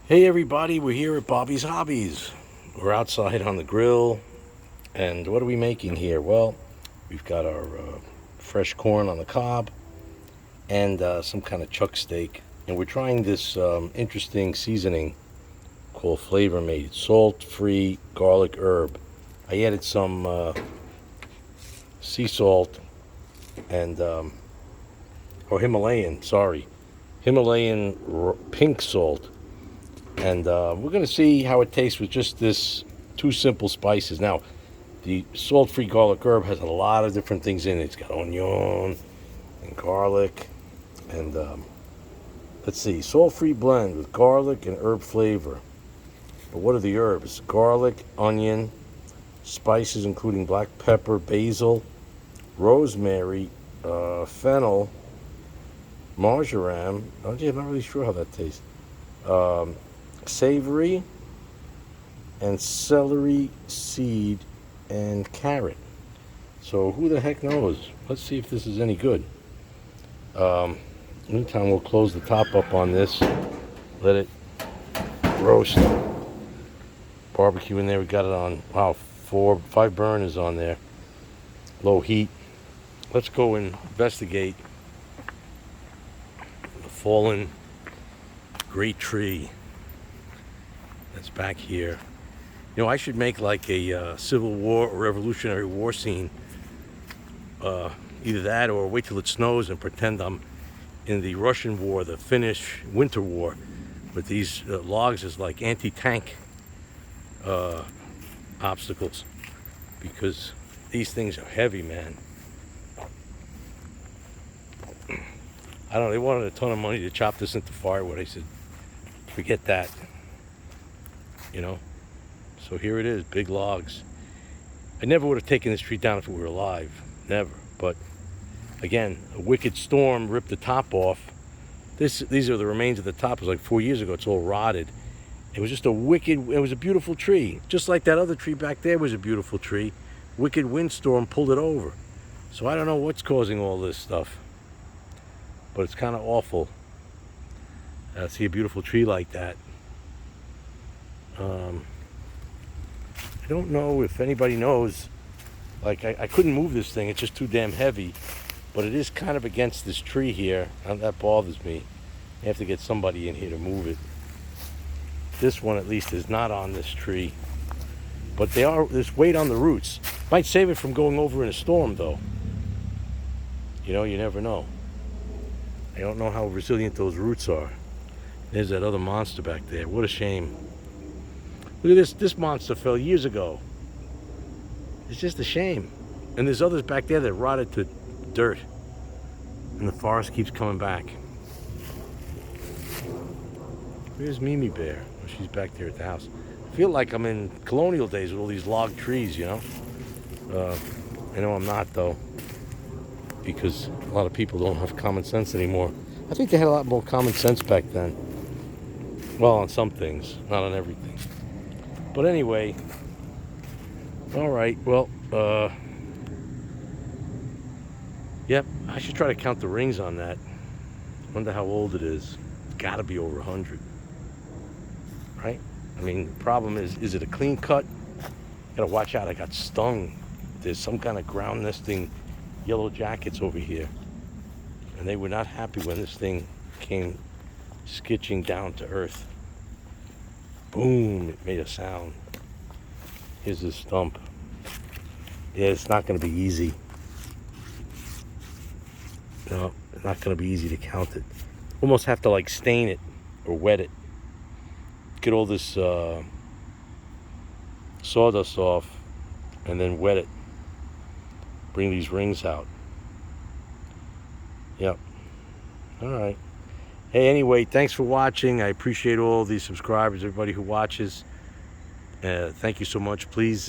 Hey everybody, we're here at Bobby's Hobbies. We're outside on the grill, and what are we making here? Well, we've got our fresh corn on the cob and some kind of chuck steak, and we're trying this interesting seasoning called Flavor Made, salt-free garlic herb. I added some sea salt and or Himalayan pink salt. And we're going to see how it tastes with just this two simple spices. Now, the salt-free garlic herb has a lot of different things in it. It's got onion and garlic. And let's see, salt-free blend with garlic and herb flavor. But what are the herbs? Garlic, onion, spices including black pepper, basil, rosemary, fennel, marjoram. I'm not really sure how that tastes. Savory, and celery seed and carrot. So who the heck knows? Let's see if this is any good. Meantime, we'll close the top up on this, let it roast. Barbecue in there. We got it on, wow, 5 burners on there, low heat. Let's go investigate the fallen great tree that's back here. You know, I should make like a Civil War or Revolutionary War scene. Either that or wait till it snows and pretend I'm in the Russian war, the Finnish Winter War, with these logs as like anti-tank obstacles, because these things are heavy, man. I don't know, they wanted a ton of money to chop this into firewood. I said, forget that. You know, so here it is, big logs. I never would have taken this tree down if it were alive, never. But again, a wicked storm ripped the top off. These are the remains of the top. It was like 4 years ago. It's all rotted. It was just it was a beautiful tree, just like that other tree back there was a beautiful tree. Wicked windstorm pulled it over. So I don't know what's causing all this stuff, but it's kind of awful. I see a beautiful tree like that. I don't know if anybody knows, like I couldn't move this thing, it's just too damn heavy, but it is kind of against this tree here, and that bothers me. I have to get somebody in here to move it. This one at least is not on this tree, but there's weight on the roots. Might save it from going over in a storm though. You know, you never know. I don't know how resilient those roots are. There's that other monster back there. What a shame. Look at this. This monster fell years ago. It's just a shame. And there's others back there that rotted to dirt. And the forest keeps coming back. Where's Mimi Bear? Oh, she's back there at the house. I feel like I'm in colonial days with all these log trees, you know? I know I'm not, though, because a lot of people don't have common sense anymore. I think they had a lot more common sense back then. Well, on some things, not on everything. But anyway, all right, well, yep, I should try to count the rings on that. Wonder how old it is. It's gotta be over 100, right? I mean, the problem is it a clean cut? Gotta watch out, I got stung. There's some kind of ground nesting yellow jackets over here, and they were not happy when this thing came skitching down to earth. Boom, it made a sound. Here's the stump. Yeah, it's not going to be easy. No, it's not going to be easy to count it. Almost have to like stain it or wet it. Get all this sawdust off and then wet it. Bring these rings out. Yep. All right. Hey, anyway, thanks for watching. I appreciate all the subscribers, everybody who watches. Thank you so much. Please